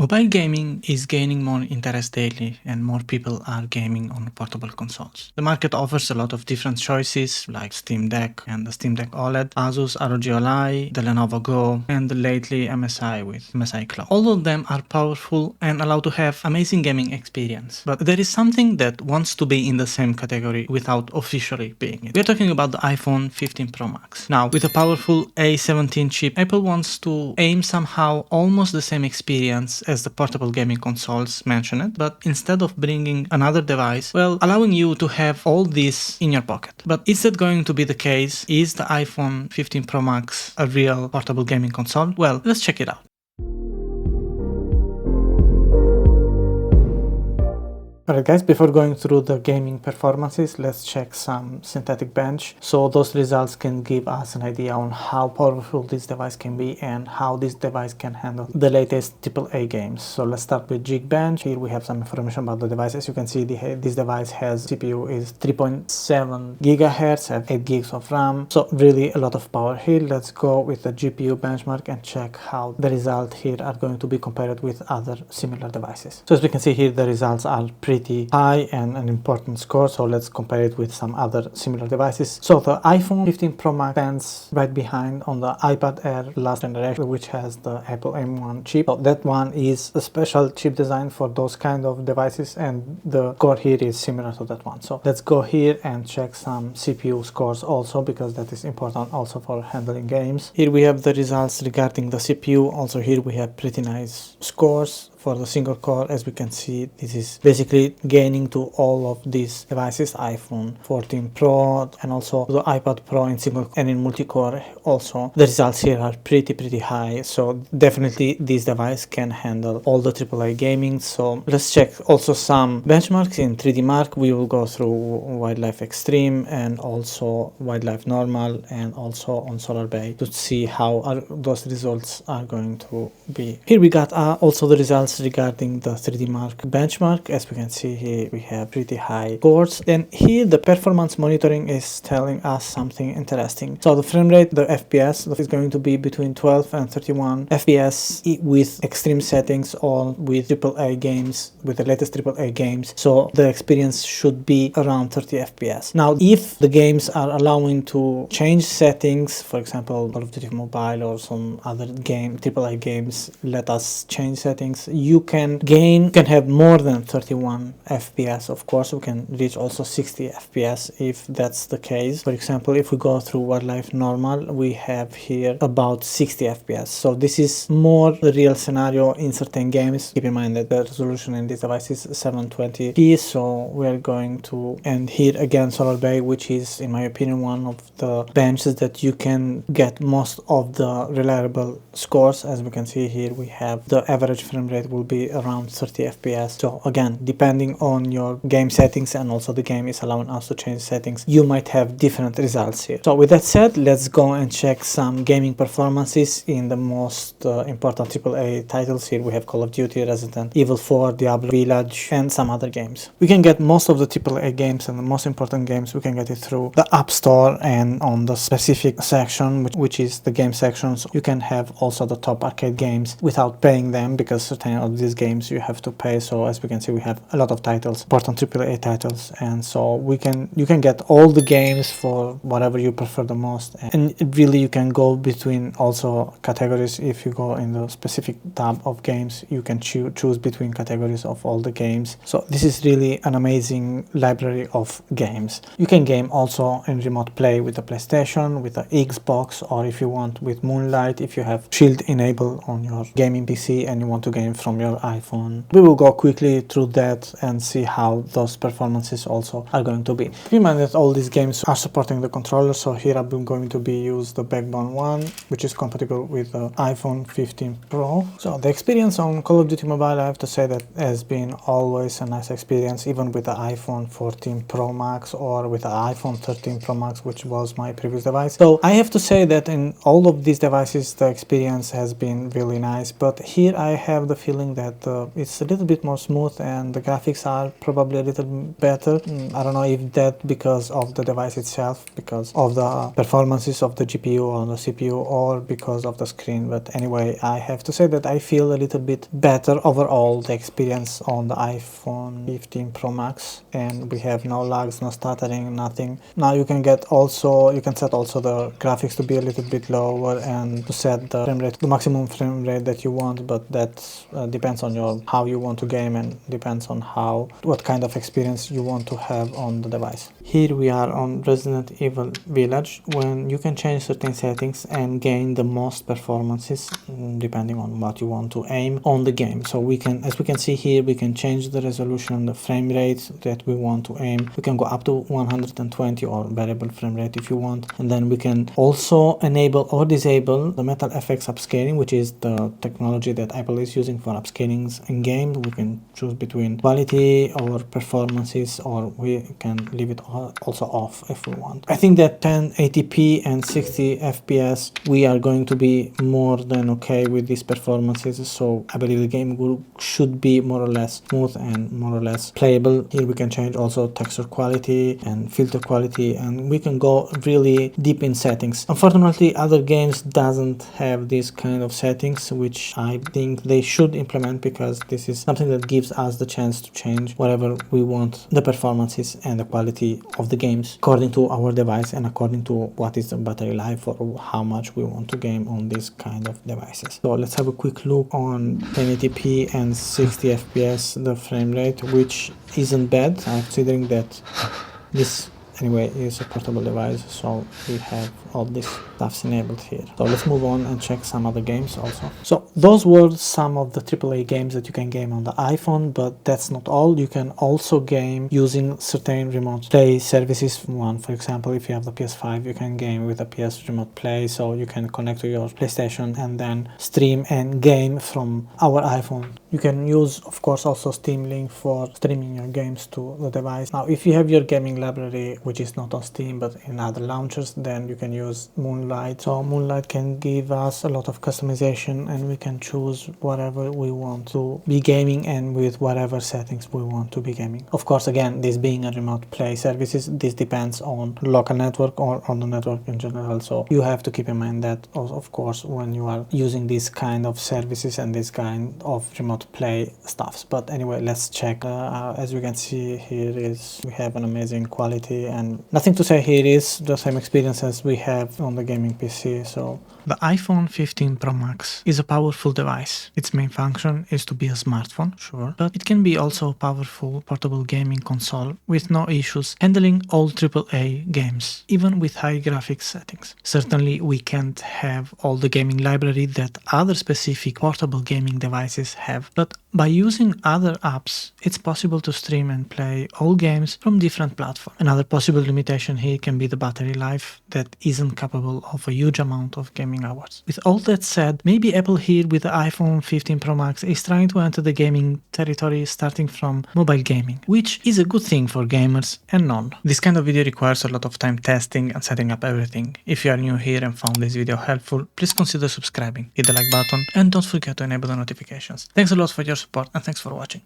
Mobile gaming is gaining more interest daily, and more people are gaming on portable consoles. The market offers a lot of different choices like Steam Deck and the Steam Deck OLED, Asus ROG Ally, the Lenovo Go, and lately MSI with MSI Cloud. All of them are powerful and allow to have amazing gaming experience. But there is something that wants to be in the same category without officially being it. We're talking about the iPhone 15 Pro Max. Now, with a powerful A17 chip, Apple wants to aim somehow almost the same experience as the portable gaming consoles mentioned, but instead of bringing another device, well, allowing you to have all this in your pocket. But is that going to be the case? Is the iPhone 15 Pro Max a real portable gaming console? Well, let's check it out. Alright guys, before going through the gaming performances, let's check some synthetic bench. So those results can give us an idea on how powerful this device can be and how this device can handle the latest AAA games. So let's start with Geekbench. Here we have some information about the device. As you can see, this device has CPU is 3.7 gigahertz and 8 gigs of RAM. So really a lot of power here. Let's go with the GPU benchmark and check how the results here are going to be compared with other similar devices. So as we can see here, the results are pretty high and an important score, so let's compare it with some other similar devices. So the iPhone 15 Pro Max stands right behind on the iPad Air last generation, which has the Apple M1 chip. So that one is a special chip design for those kind of devices, and the score here is similar to that one. So let's go here and check some CPU scores also, because that is important also for handling games. Here we have the results regarding the CPU. Also here we have pretty nice scores for the single core. As we can see, this is basically gaining to all of these devices, iPhone 14 Pro and also the iPad Pro in single and in multi-core. Also the results here are pretty high, so definitely this device can handle all the AAA gaming. So let's check also some benchmarks in 3D Mark. We will go through Wildlife Extreme and also Wildlife Normal and also on Solar Bay to see how those results are going to be. Here we got also the results regarding the 3D Mark benchmark. As we can see here, we have pretty high scores. And here the performance monitoring is telling us something interesting. So the frame rate, the FPS, is going to be between 12 and 31 FPS with extreme settings or with AAA games, with the latest AAA games. So the experience should be around 30 FPS. Now, if the games are allowing to change settings, for example, Call of Duty Mobile or some other game, AAA games, let us change settings. You can have more than 31 FPS. Of course, we can reach also 60 FPS if that's the case. For example, if we go through Wildlife Normal, we have here about 60 FPS. So this is more the real scenario in certain games. Keep in mind that the resolution in this device is 720p. So we're going to, and here again Solar Bay, which is in my opinion one of the benches that you can get most of the reliable scores. As we can see here, we have the average frame rate will be around 30 FPS. So again, depending on your game settings, and also the game is allowing us to change settings, you might have different results here. So with that said, let's go and check some gaming performances in the most important AAA titles. Here we have Call of Duty, Resident Evil 4, Diablo Village, and some other games. We can get most of the AAA games and the most important games, we can get it through the App Store and on the specific section, which is the game section. So you can have also the top arcade games without paying them, because certain of these games you have to pay. So as we can see, we have a lot of titles, important AAA titles, and so you can get all the games for whatever you prefer the most. And really you can go between also categories. If you go in the specific tab of games, you can choose between categories of all the games. So this is really an amazing library of games. You can game also in remote play with the PlayStation, with the Xbox, or if you want with Moonlight, if you have Shield enabled on your gaming PC and you want to game from your iPhone. We will go quickly through that and see how those performances also are going to be. Keep in mind that all these games are supporting the controller. So here I'm going to be use the Backbone one, which is compatible with the iPhone 15 Pro. So the experience on Call of Duty Mobile, I have to say that has been always a nice experience, even with the iPhone 14 Pro Max or with the iPhone 13 Pro Max, which was my previous device. So I have to say that in all of these devices the experience has been really nice, but here I have the feeling feeling that it's a little bit more smooth and the graphics are probably a little better. I don't know if that because of the device itself, because of the performances of the GPU or the CPU, or because of the screen. But anyway, I have to say that I feel a little bit better overall the experience on the iPhone 15 Pro Max, and we have no lags, no stuttering, nothing. Now you can set also the graphics to be a little bit lower and to set the frame rate, the maximum frame rate that you want, but that depends on how you want to game and depends on what kind of experience you want to have on the device. Here we are on Resident Evil Village, when you can change certain settings and gain the most performances depending on what you want to aim on the game. So we can, as we can see here, we can change the resolution and the frame rate that we want to aim. We can go up to 120 or variable frame rate if you want, and then we can also enable or disable the Metal FX upscaling, which is the technology that Apple is using for upscaling in games. We can choose between quality or performances, or we can leave it also off if we want. I think that 1080p and 60 FPS, we are going to be more than okay with these performances, so I believe the game should be more or less smooth and more or less playable. Here we can change also texture quality and filter quality, and we can go really deep in settings. Unfortunately, other games doesn't have this kind of settings, which I think they should implement, because this is something that gives us the chance to change whatever we want, the performances and the quality of the games, according to our device and according to what is the battery life or how much we want to game on this kind of devices. So let's have a quick look on 1080p and 60 FPS, the frame rate, which isn't bad, considering that this anyway is a portable device, so we have all this stuff enabled here. So let's move on and check some other games also. So those were some of the AAA games that you can game on the iPhone, but that's not all. You can also game using certain remote play services. For example, if you have the PS5, you can game with a PS remote play, so you can connect to your PlayStation and then stream and game from our iPhone. You can use, of course, also Steam Link for streaming your games to the device. Now, if you have your gaming library, which is not on Steam but in other launchers, then you can use Moonlight. So Moonlight can give us a lot of customization, and we can choose whatever we want to be gaming and with whatever settings we want to be gaming. Of course, again, this being a remote play services, this depends on local network or on the network in general. So you have to keep in mind that, of course, when you are using this kind of services and this kind of remote play stuffs. But anyway, let's check. As you can see here, we have an amazing quality, and nothing to say here is the same experience as we have on the gaming PC. So the iPhone 15 Pro Max is a powerful device. Its main function is to be a smartphone, sure, but it can be also a powerful portable gaming console with no issues handling all AAA games, even with high graphics settings. Certainly we can't have all the gaming library that other specific portable gaming devices have, but by using other apps, it's possible to stream and play all games from different platforms. Another possible limitation here can be the battery life that isn't capable of a huge amount of gaming hours. With all that said, maybe Apple here with the iPhone 15 Pro Max is trying to enter the gaming territory starting from mobile gaming, which is a good thing for gamers and none. This kind of video requires a lot of time testing and setting up everything. If you are new here and found this video helpful, please consider subscribing, hit the like button, and don't forget to enable the notifications. Thanks a lot for your support, and thanks for watching.